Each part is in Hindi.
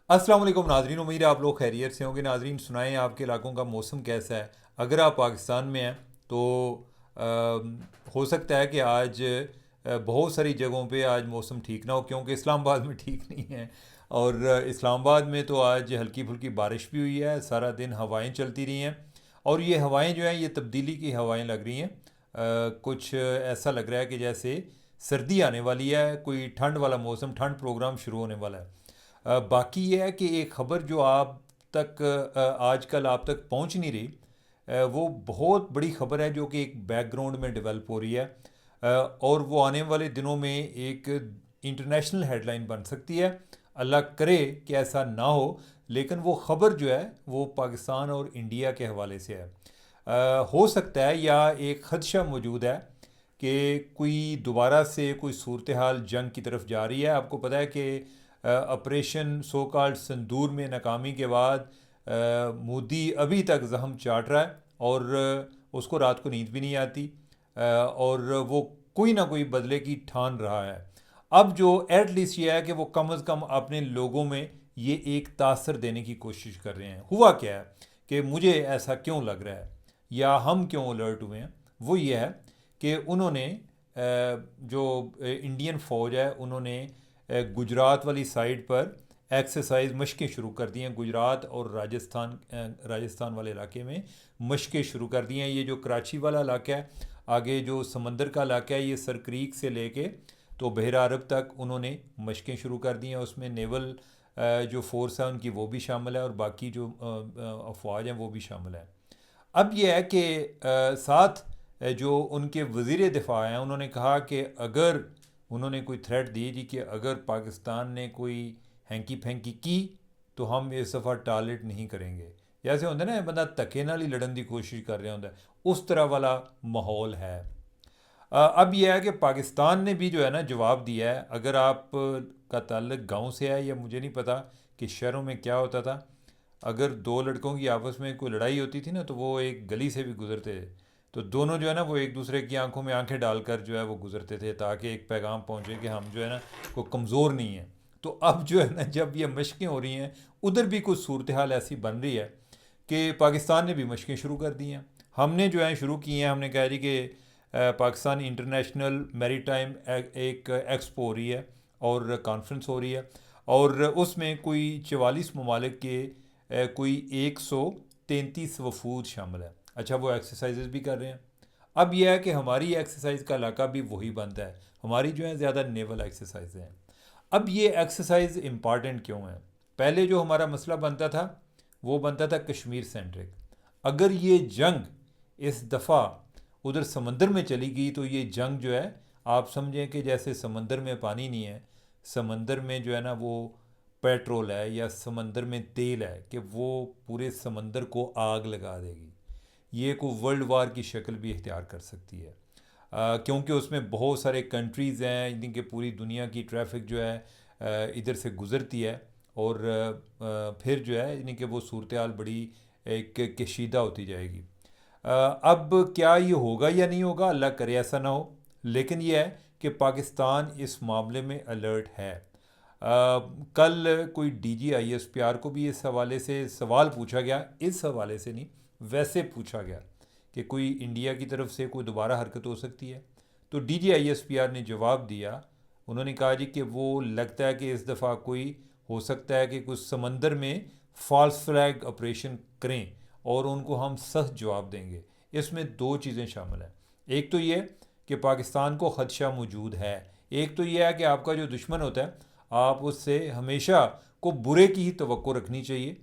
अस्सलाम वालेकुम नाजरीन, उम्मीद है आप लोग खैरियत से होंगे। नाजरीन सुनाएं आपके इलाकों का मौसम कैसा है। अगर आप पाकिस्तान में हैं तो हो सकता है कि आज बहुत सारी जगहों पे आज मौसम ठीक ना हो, क्योंकि इस्लामाबाद में ठीक नहीं है। और इस्लामाबाद में तो आज हल्की फुल्की बारिश भी हुई है, सारा दिन हवाएं चलती रही हैं। और ये हवाएं जो हैं ये तब्दीली की हवाएं लग रही हैं। कुछ ऐसा लग रहा है कि जैसे सर्दी आने वाली है, कोई ठंड वाला मौसम, ठंड प्रोग्राम शुरू होने वाला है। बाकी ये है कि एक ख़बर जो आप तक आजकल आप तक पहुंच नहीं रही, वो बहुत बड़ी ख़बर है जो कि एक बैकग्राउंड में डेवलप हो रही है। और वो आने वाले दिनों में एक इंटरनेशनल हेडलाइन बन सकती है। अल्लाह करे कि ऐसा ना हो, लेकिन वो ख़बर जो है वो पाकिस्तान और इंडिया के हवाले से है। हो सकता है या एक ख़दशा मौजूद है कि कोई दोबारा से कोई सूरत हाल जंग की तरफ जा रही है। आपको पता है कि ऑपरेशन सो कॉल्ड संदूर में नाकामी के बाद मोदी अभी तक जख्म चाट रहा है, और उसको रात को नींद भी नहीं आती। और वो कोई ना कोई बदले की ठान रहा है। अब जो एटलीस्ट ये है कि वो कम अज़ कम अपने लोगों में ये एक तासर देने की कोशिश कर रहे हैं। हुआ क्या है कि मुझे ऐसा क्यों लग रहा है या हम क्यों अलर्ट हुए हैं, वो ये है कि उन्होंने जो इंडियन फ़ौज है उन्होंने गुजरात वाली साइड पर एक्सरसाइज मशक़ें शुरू कर दी हैं। गुजरात और राजस्थान वाले इलाके में मशक़ें शुरू कर दी हैं। ये जो कराची वाला इलाका है, आगे जो समंदर का इलाका है, ये सर क्रीक से लेके तो बहरा अरब तक उन्होंने मशक़ें शुरू कर दी हैं। उसमें नेवल जो फोर्स है उनकी वो भी शामिल है, और बाकी जो अफवाज हैं वो भी शामिल है। अब यह है कि साथ जो उनके वज़ीर दिफा हैं उन्होंने कहा कि अगर उन्होंने कोई थ्रेट दी जी कि अगर पाकिस्तान ने कोई हैंकी फैंकी की तो हम इस दफ़ा टारगेट नहीं करेंगे। जैसे होंगे ना बंदा धक्के नाल ही लड़न की कोशिश कर रहा होंगे, उस तरह वाला माहौल है। अब यह है कि पाकिस्तान ने भी जो है ना जवाब दिया है। अगर आप का ताल्लुक गांव से है या मुझे नहीं पता कि शहरों में क्या होता था, अगर दो लड़कों की आपस में कोई लड़ाई होती थी ना तो वो एक गली से भी गुजरते थे, तो दोनों जो है ना वो एक दूसरे की आंखों में आंखें डालकर जो है वो गुजरते थे, ताकि एक पैगाम पहुंचे कि हम जो है ना को कमज़ोर नहीं है। तो अब जो है ना जब ये मशक़ें हो रही हैं, उधर भी कुछ सूरत हाल ऐसी बन रही है कि पाकिस्तान ने भी मशक़ें शुरू कर दी हैं। हमने जो है शुरू की हैं, हमने कहा जी कि पाकिस्तान इंटरनेशनल मैरी टाइम एक एक्सपो हो रही है और कॉन्फ्रेंस हो रही है, और उसमें कोई 44 ममालिक के कोई 133 वफूद शामिल है। अच्छा, वो एक्सरसाइजेज भी कर रहे हैं। अब यह है कि हमारी एक्सरसाइज का इलाका भी वही बनता है, हमारी जो है ज़्यादा नेवल एक्सरसाइज हैं। अब ये एक्सरसाइज इम्पॉर्टेंट क्यों है? पहले जो हमारा मसला बनता था वो बनता था कश्मीर सेंट्रिक। अगर ये जंग इस दफ़ा उधर समंदर में चली गई तो ये जंग जो है, आप समझें कि जैसे समंदर में पानी नहीं है, समंदर में जो है ना वो पेट्रोल है या समंदर में तेल है कि वो पूरे समंदर को आग लगा देगी। ये को वर्ल्ड वार की शक्ल भी इख्तियार कर सकती है। क्योंकि उसमें बहुत सारे कंट्रीज़ हैं जिनके पूरी दुनिया की ट्रैफिक जो है इधर से गुज़रती है, और फिर जो है यानी कि वो सूरत हाल बड़ी एक कशीदा होती जाएगी। अब क्या ये होगा या नहीं होगा, अल्लाह करे ऐसा ना हो, लेकिन यह है कि पाकिस्तान इस मामले में अलर्ट है। कल कोई DGISPR को भी इस हवाले से सवाल पूछा गया, इस हवाले से नहीं वैसे पूछा गया कि कोई इंडिया की तरफ से कोई दोबारा हरकत हो सकती है। तो DGISPR ने जवाब दिया, उन्होंने कहा जी कि वो लगता है कि इस दफ़ा कोई हो सकता है कि कुछ समंदर में फॉल्स फ्लैग ऑपरेशन करें और उनको हम सख्त जवाब देंगे। इसमें दो चीज़ें शामिल हैं। एक तो ये कि पाकिस्तान को ख़दशा मौजूद है, एक तो यह है कि आपका जो दुश्मन होता है आप उससे हमेशा को बुरे की ही तवक्को रखनी चाहिए,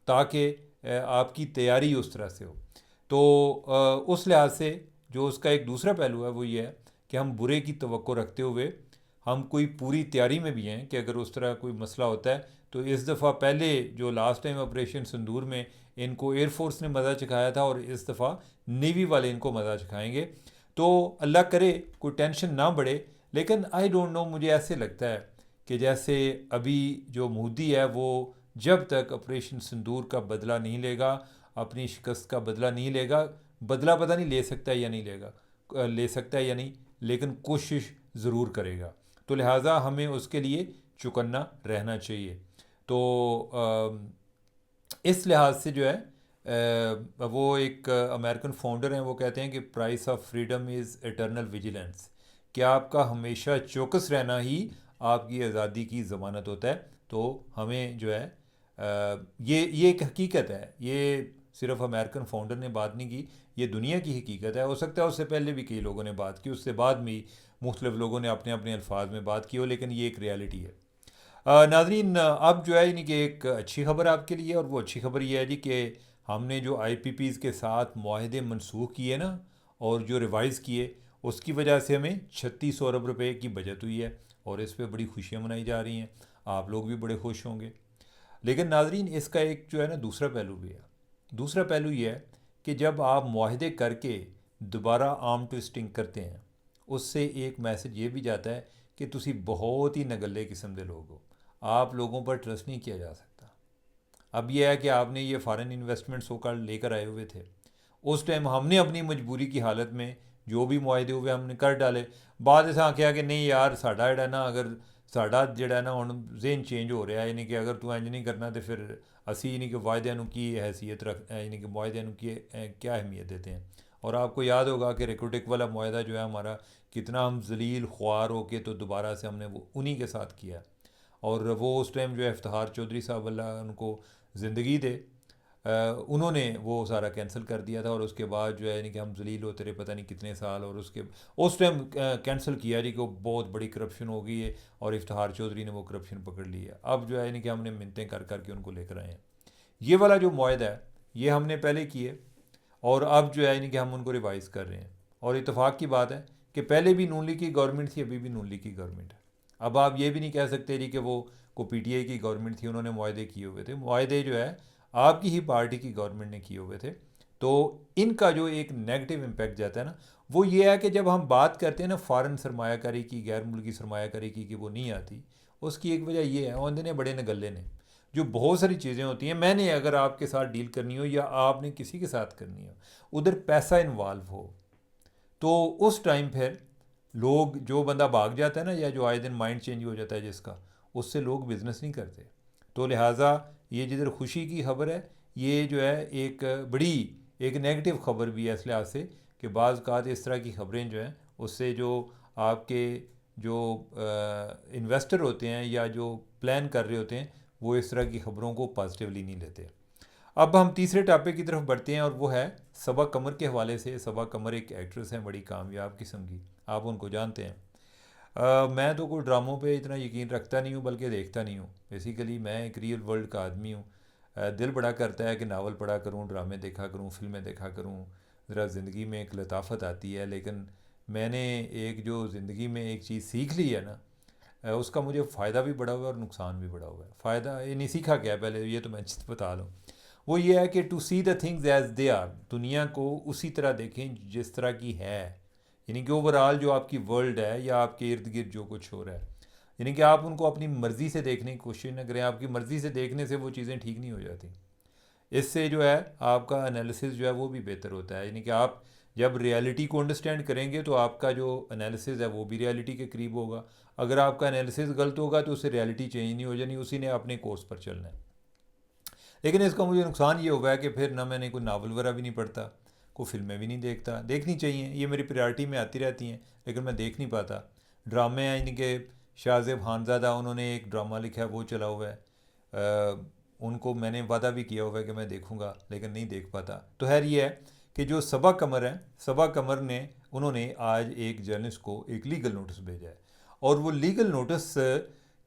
ताकि आपकी तैयारी उस तरह से हो। तो उस लिहाज से जो उसका एक दूसरा पहलू है वो ये है कि हम बुरे की तवक्को रखते हुए हम कोई पूरी तैयारी में भी हैं कि अगर उस तरह कोई मसला होता है तो इस दफ़ा पहले जो लास्ट टाइम ऑपरेशन संदूर में इनको एयरफोर्स ने मज़ा चखाया था और इस दफ़ा नेवी वाले इनको मज़ा चखाएंगे। तो अल्लाह करे कोई टेंशन ना बढ़े, लेकिन आई डोंट नो, मुझे ऐसे लगता है कि जैसे अभी जो मोदी है वो जब तक ऑपरेशन सिंदूर का बदला नहीं लेगा, अपनी शिकस्त का बदला नहीं लेगा, बदला पता नहीं ले सकता है या नहीं ले सकता है या नहीं, लेकिन कोशिश ज़रूर करेगा। तो लिहाजा हमें उसके लिए चौकन्ना रहना चाहिए। तो इस लिहाज से जो है वो एक अमेरिकन फाउंडर हैं, वो कहते हैं कि price of freedom is eternal vigilance, कि आपका हमेशा चौकस रहना ही आपकी आज़ादी की ज़मानत होता है। तो हमें जो है ये एक हकीकत है, ये सिर्फ अमेरिकन फाउंडर ने बात नहीं की, ये दुनिया की हकीकत है। हो सकता है उससे पहले भी कई लोगों ने बात की, उससे बाद में मुख्तलिफ लोगों ने अपने अपने अल्फाज में बात की हो, लेकिन ये एक रियलिटी है। नाजरीन, अब जो है यानी कि एक अच्छी खबर आपके लिए, और वो अच्छी खबर ये है जी कि हमने जो IPPs के साथ मुआहदे मनसूख किए ना, और जो रिवाइज़ किए, उसकी वजह से हमें 3600 अरब रुपए की बचत हुई है, और इस पे बड़ी खुशियाँ मनाई जा रही हैं। आप लोग भी बड़े खुश होंगे। लेकिन नाजरीन, इसका एक जो है ना दूसरा पहलू भी है। दूसरा पहलू ये है कि जब आप मुआहदे करके दोबारा आर्म ट्विस्टिंग करते हैं, उससे एक मैसेज ये भी जाता है कि तुसी बहुत ही नगल्ले किस्म के लोग हो, आप लोगों पर ट्रस्ट नहीं किया जा सकता। अब यह है कि आपने ये फॉरेन इन्वेस्टमेंट सो कॉल्ड लेकर आए हुए थे, उस टाइम हमने अपनी मजबूरी की हालत में जो भी मुआहदे हुए हमने कर डाले। बाद इस आख्या कि नहीं यार, साडा जेड़ा ना, अगर साडा जेड़ा ना हुण ज़हन चेंज हो रहा है, यानी कि अगर तू इंज नहीं करना तो फिर असी यानी कि वायदे की हैसियत रख, यानी कि मुआहदे की क्या अहमियत देते हैं। और आपको याद होगा कि रेकोटिक वाला मुआहदा जो है हमारा, कितना हम जलील ख्वार हो के तो दोबारा से हमने वो उन्हीं के साथ किया। और वो उस टाइम जो है इफ्तिखार चौधरी साहब, अल्लाह उनको ज़िंदगी दे, उन्होंने वो सारा कैंसिल कर दिया था। और उसके बाद जो है यानी कि हम जलील होते रहे पता नहीं कितने साल, और उसके उस टाइम कैंसिल किया जी कि वो बहुत बड़ी करप्शन हो गई है, और इफ्तिखार चौधरी ने वो करप्शन पकड़ ली है। अब जो है यानी कि हमने मिन्नतें कर कर के उनको लेकर आए हैं। ये वाला जो मुआहदा है ये हमने पहले किए, और अब जो है यानी कि हम उनको रिवाइज़ कर रहे हैं। और इत्तेफाक की बात है कि पहले भी नून लीग की गवर्नमेंट थी, अभी भी नून लीग की गवर्नमेंट है। अब आप ये भी नहीं कह सकते जी कि वो को PTI की गवर्नमेंट थी, उन्होंने मुआहदे किए हुए थे। मुआहदे जो है आपकी ही पार्टी की गवर्नमेंट ने किए हुए थे। तो इनका जो एक नेगेटिव इम्पैक्ट जाता है ना, वो ये है कि जब हम बात करते हैं ना फ़ॉरेन सरमायाकारी की, गैर मुल्की सरमायाकारी की, कि वो नहीं आती, उसकी एक वजह ये है, औंधे ने बड़े ने गले ने, जो बहुत सारी चीज़ें होती हैं, मैंने अगर आपके साथ डील करनी हो या आपने किसी के साथ करनी हो, उधर पैसा इन्वॉल्व हो, तो उस टाइम फिर लोग, जो बंदा भाग जाता है ना, या जो आए दिन माइंड चेंज हो जाता है जिसका, उससे लोग बिज़नेस नहीं करते। तो लिहाजा ये जिधर खुशी की खबर है, ये जो है एक बड़ी एक नेगेटिव खबर भी है इस लिहाज से कि बाज़ औक़ात इस तरह की खबरें जो हैं, उससे जो आपके जो इन्वेस्टर होते हैं या जो प्लान कर रहे होते हैं, वो इस तरह की खबरों को पॉजिटिवली नहीं लेते। अब हम तीसरे टॉपिक की तरफ बढ़ते हैं, और वो है सबा कमर के हवाले से। सबा कमर एक एक्ट्रेस हैं बड़ी कामयाब किस्म की, आप उनको जानते हैं। मैं तो कोई ड्रामों पे इतना यकीन रखता नहीं हूँ, बल्कि देखता नहीं हूँ। बेसिकली मैं एक रियल वर्ल्ड का आदमी हूँ। दिल बड़ा करता है कि नावल पढ़ा करूँ, ड्रामे देखा करूँ, फिल्में देखा करूँ, ज़रा ज़िंदगी में एक लताफत आती है। लेकिन मैंने एक जो ज़िंदगी में एक चीज़ सीख ली है ना, उसका मुझे फ़ायदा भी बड़ा हुआ है और नुकसान भी बड़ा हुआ है। फ़ायदा ये नहीं, सीखा क्या है पहले ये तो मैं बता लूँ। वो ये है कि to see the things as they are, दुनिया को उसी तरह देखें जिस तरह की है। यानी कि ओवरऑल जो आपकी वर्ल्ड है या आपके इर्द गिर्द जो कुछ हो रहा है, यानी कि आप उनको अपनी मर्ज़ी से देखने की कोशिश न करें। आपकी मर्ज़ी से देखने से वो चीज़ें ठीक नहीं हो जाती। इससे जो है आपका एनालिसिस जो है वो भी बेहतर होता है। यानी कि आप जब रियलिटी को अंडरस्टैंड करेंगे तो आपका जो एनालिसिस है वो भी रियलिटी के करीब होगा। अगर आपका एनालिसिस गलत होगा तो उससे रियलिटी चेंज नहीं हो जानी, उसी ने अपने कोर्स पर चलना है। लेकिन इसका मुझे नुकसान ये हुआ है कि फिर ना मैंने कोई नावल वगैरह भी नहीं पढ़ता, कोई फिल्में भी नहीं देखता। देखनी चाहिए, ये मेरी प्रायोरिटी में आती रहती हैं, लेकिन मैं देख नहीं पाता। ड्रामे हैं, यानी कि शाहज़ेब खानज़ादा, उन्होंने एक ड्रामा लिखा है, वो चला हुआ है। उनको मैंने वादा भी किया हुआ है कि मैं देखूंगा, लेकिन नहीं देख पाता। तो खैर ये है कि जो सबा कमर है, सबा कमर ने उन्होंने आज एक जर्नलिस्ट को एक लीगल नोटिस भेजा है। और वो लीगल नोटिस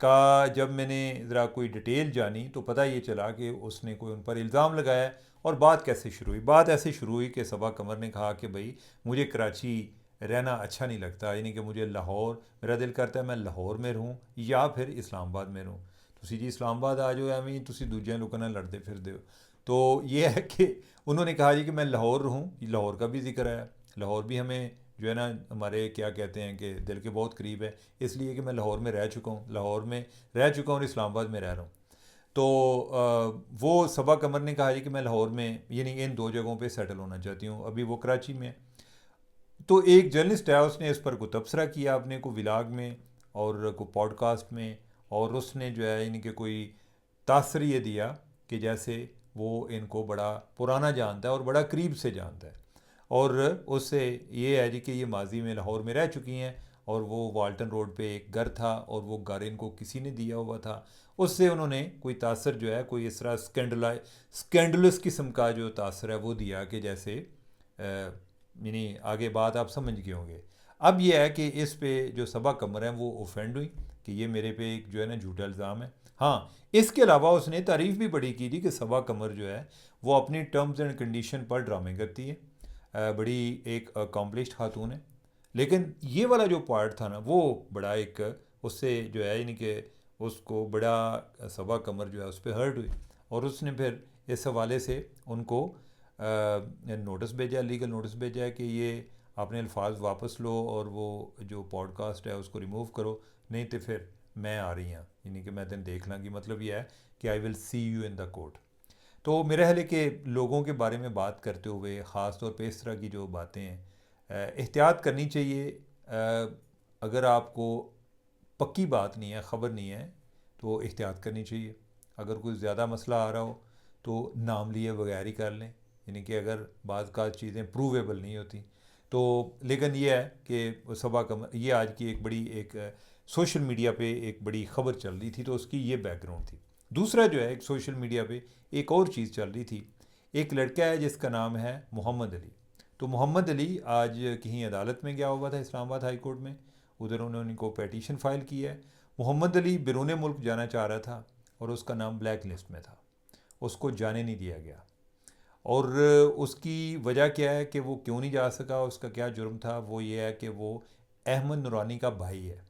का जब मैंने ज़रा कोई डिटेल जानी तो पता ये चला कि उसने कोई उन पर इल्ज़ाम लगाया है। और बात कैसे शुरू हुई? बात ऐसे शुरू हुई कि सबा कमर ने कहा कि भाई मुझे कराची रहना अच्छा नहीं लगता, यानी कि मुझे लाहौर, मेरा दिल करता है मैं लाहौर में रहूँ या फिर इस्लामाबाद में रहूँ। तुसी जी इस्लामाबाद आ जाओ, एवं तुसी दूजे लोगों नाल लड़ते फिरदे हो। तो ये है कि उन्होंने कहा जी कि मैं लाहौर रहूँ, लाहौर का भी जिक्र है। लाहौर भी हमें जो है ना, हमारे क्या कहते हैं कि दिल के बहुत करीब है, इसलिए कि मैं लाहौर में रह चुका हूँ, लाहौर में रह चुका हूँ और इस्लामाबाद में रह रहा हूँ। तो वो सबा कमर ने कहा जी कि मैं लाहौर में, यानी इन दो जगहों पे सेटल होना चाहती हूँ, अभी वो कराची में है। तो एक जर्नलिस्ट है, उसने इस पर को तबसरा किया अपने को विलाग में और को पॉडकास्ट में, और उसने जो है यानी कि कोई तासर ये दिया कि जैसे वो इनको बड़ा पुराना जानता है और बड़ा करीब से जानता है, और उससे ये है जी कि ये माजी में लाहौर में रह चुकी हैं, और वो वाल्टन रोड पे एक घर था और वो घर इनको किसी ने दिया हुआ था। उससे उन्होंने कोई तासर जो है, कोई इस तरह स्कैंडलस किस्म का जो तासर है वो दिया कि जैसे यानी आगे बात आप समझ गए होंगे। अब ये है कि इस पे जो सबा कमर है वो ऑफेंड हुई कि ये मेरे पे एक जो है ना झूठा इल्ज़ाम है। हाँ, इसके अलावा उसने तारीफ़ भी बड़ी की थी कि सबा कमर जो है वो अपनी टर्म्स एंड कंडीशन पर ड्रामे करती है, बड़ी एक अकम्पलिश्ड खातून है। लेकिन ये वाला जो पार्ट था ना वो बड़ा एक उससे जो है यानी कि उसको बड़ा सबा कमर जो है उस पर हर्ट हुई, और उसने फिर इस हवाले से उनको नोटिस भेजा, लीगल नोटिस भेजा है कि ये अपने अल्फाज वापस लो और वो जो पॉडकास्ट है उसको रिमूव करो, नहीं तो फिर मैं आ रही हूँ, यानी कि मैं दिन देख लाँगी। मतलब ये है कि I will see you in the court. तो मेरा ख्याल है कि लोगों के बारे में बात करते हुए ख़ास तौर पे इस तरह की जो बातें हैं एहतियात करनी चाहिए। अगर आपको पक्की बात नहीं है, ख़बर नहीं है, तो एहतियात करनी चाहिए। अगर कोई ज़्यादा मसला आ रहा हो तो नाम लिए बगैर ही कर लें, यानी कि अगर बाज़ का चीज़ें प्रूवेबल नहीं होती तो। लेकिन यह है कि सबा कम ये आज की एक बड़ी एक सोशल मीडिया पे एक बड़ी ख़बर चल रही थी, तो उसकी ये बैकग्राउंड थी। दूसरा जो है एक सोशल मीडिया पे एक और चीज़ चल रही थी। एक लड़का है जिसका नाम है मोहम्मद अली। तो मोहम्मद अली आज कहीं अदालत में गया हुआ था इस्लामाबाद हाई कोर्ट में, उधर उन्होंने को पेटिशन फ़ाइल की है। मोहम्मद अली बिरून मुल्क जाना चाह रहा था और उसका नाम ब्लैक लिस्ट में था, उसको जाने नहीं दिया गया। और उसकी वजह क्या है कि वो क्यों नहीं जा सका, उसका क्या जुर्म था, वो ये है कि वो अहमद नूरानी का भाई है,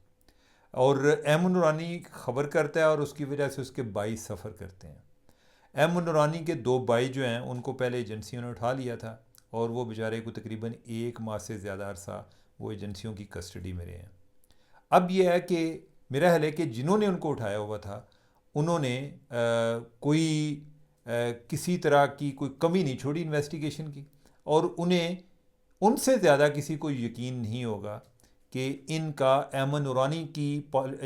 और अहमद नूरानी ख़बर करता है और उसकी वजह से उसके भाई सफ़र करते हैं। अहमद नूरानी के दो भाई जो हैं उनको पहले एजेंसियों ने उठा लिया था, और वो बेचारे को तकरीबन 1 माह से ज़्यादा अरसा वो एजेंसियों की कस्टडी में रहे हैं। अब यह है कि मेरा ख्याल है कि जिन्होंने उनको उठाया हुआ था उन्होंने कोई किसी तरह की कोई कमी नहीं छोड़ी इन्वेस्टिगेशन की, और उन्हें उनसे ज़्यादा किसी को यकीन नहीं होगा कि इनका अहमद नूरानी की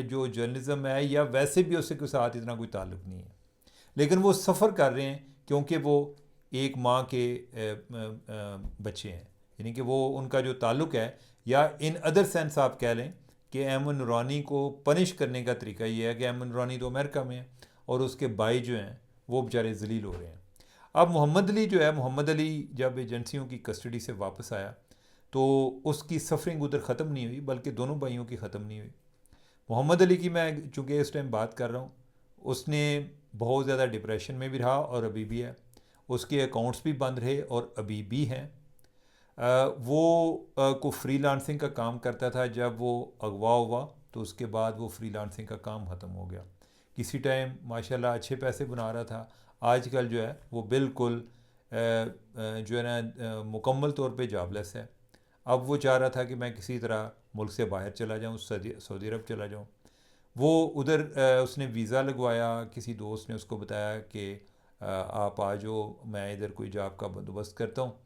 जो जर्नलिज़म है या वैसे भी उसके साथ इतना कोई ताल्लुक़ नहीं है, लेकिन वो सफ़र कर रहे हैं क्योंकि वो एक माँ के बच्चे हैं, यानी कि वो उनका जो ताल्लुक़ है, या इन अदर सेंस आप कह लें कि अहमद नूरानी को पनिश करने का तरीका ये है कि अहमद नूरानी तो अमेरिका में है और उसके भाई जो हैं वो बेचारे जलील हो रहे हैं। अब मोहम्मद अली जो है, मोहम्मद अली जब एजेंसियों की कस्टडी से वापस आया तो उसकी सफरिंग उधर ख़त्म नहीं हुई, बल्कि दोनों भाइयों की ख़त्म नहीं हुई। मोहम्मद अली की मैं चूँकि इस टाइम बात कर रहा हूँ, उसने बहुत ज़्यादा डिप्रेशन में भी रहा और अभी भी है, उसके अकाउंट्स भी बंद रहे और अभी भी हैं। वो को फ्रीलांसिंग का काम करता था, जब वो अगवा हुआ तो उसके बाद वो फ्रीलांसिंग का काम ख़त्म हो गया। किसी टाइम माशाल्लाह अच्छे पैसे बना रहा था, आजकल जो है वो बिल्कुल जो है ना मुकम्मल तौर पे जॉबलेस है। अब वो चाह रहा था कि मैं किसी तरह मुल्क से बाहर चला जाऊँ, सऊदी अरब चला जाऊँ। वो उधर उसने वीज़ा लगवाया, किसी दोस्त ने उसको बताया कि आप आ जाओ, मैं इधर कोई जॉब का बंदोबस्त करता हूँ।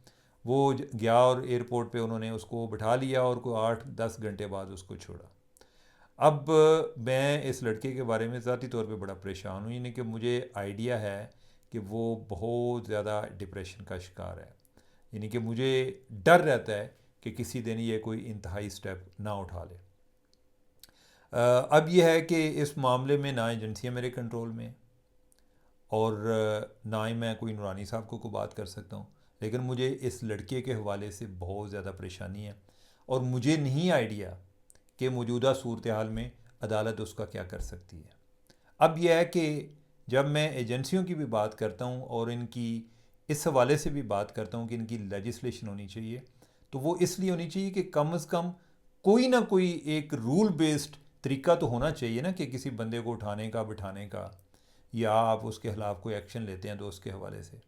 वो गया और एयरपोर्ट पे उन्होंने उसको बिठा लिया और कोई 8-10 घंटे बाद उसको छोड़ा। अब मैं इस लड़के के बारे में ज़ाती तौर पे बड़ा परेशान हूँ, यानी कि मुझे आइडिया है कि वो बहुत ज़्यादा डिप्रेशन का शिकार है, यानी कि मुझे डर रहता है कि किसी दिन ये कोई इंतहाई स्टेप ना उठा ले। अब यह है कि इस मामले में ना एजेंसियाँ मेरे कंट्रोल में, और ना ही मैं कोई नूरानी साहब को बात कर सकता हूँ, लेकिन मुझे इस लड़के के हवाले से बहुत ज़्यादा परेशानी है, और मुझे नहीं आइडिया कि मौजूदा सूरत हाल में अदालत उसका क्या कर सकती है। अब यह है कि जब मैं एजेंसियों की भी बात करता हूँ और इनकी इस हवाले से भी बात करता हूँ कि इनकी लेजिस्लेशन होनी चाहिए, तो वो इसलिए होनी चाहिए कि कम से कम कोई ना कोई एक रूल बेस्ड तरीका तो होना चाहिए ना, कि किसी बंदे को उठाने का, बिठाने का, या आप उसके ख़िलाफ़ कोई एक्शन लेते हैं दोस्त के हवाले से।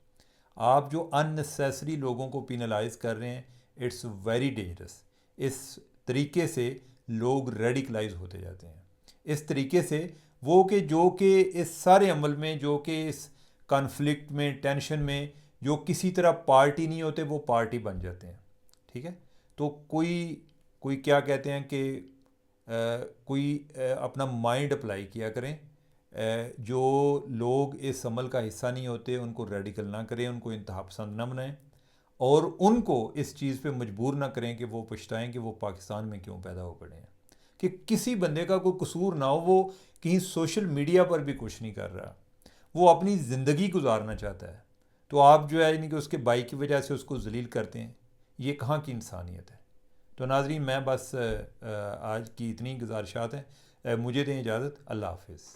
आप जो अननेसेसरी लोगों को पिनलाइज कर रहे हैं, इट्स वेरी डेंजरस। इस तरीके से लोग रेडिकलाइज होते जाते हैं। इस तरीके से वो कि जो कि इस सारे अमल में, जो कि इस कॉन्फ्लिक्ट में, टेंशन में, जो किसी तरह पार्टी नहीं होते वो पार्टी बन जाते हैं। ठीक है, तो कोई कोई क्या कहते हैं कि कोई अपना माइंड अप्लाई किया करें जो लोग इस अमल का हिस्सा नहीं होते उनको रेडिकल ना करें, उनको इंतहा पसंद ना बनाएं और उनको इस चीज़ पे मजबूर ना करें कि वो पछताएं कि वो पाकिस्तान में क्यों पैदा हो पड़े हैं। कि किसी बंदे का कोई कसूर ना हो, वो कहीं सोशल मीडिया पर भी कुछ नहीं कर रहा, वो अपनी ज़िंदगी गुजारना चाहता है, तो आप जो है यानी कि उसके भाई की वजह से उसको जलील करते हैं, ये कहाँ की इंसानियत है। तो नाज़रीन, मैं बस आज की इतनी गुजारिशात हैं, मुझे दें इजाज़त। अल्लाह हाफिज़।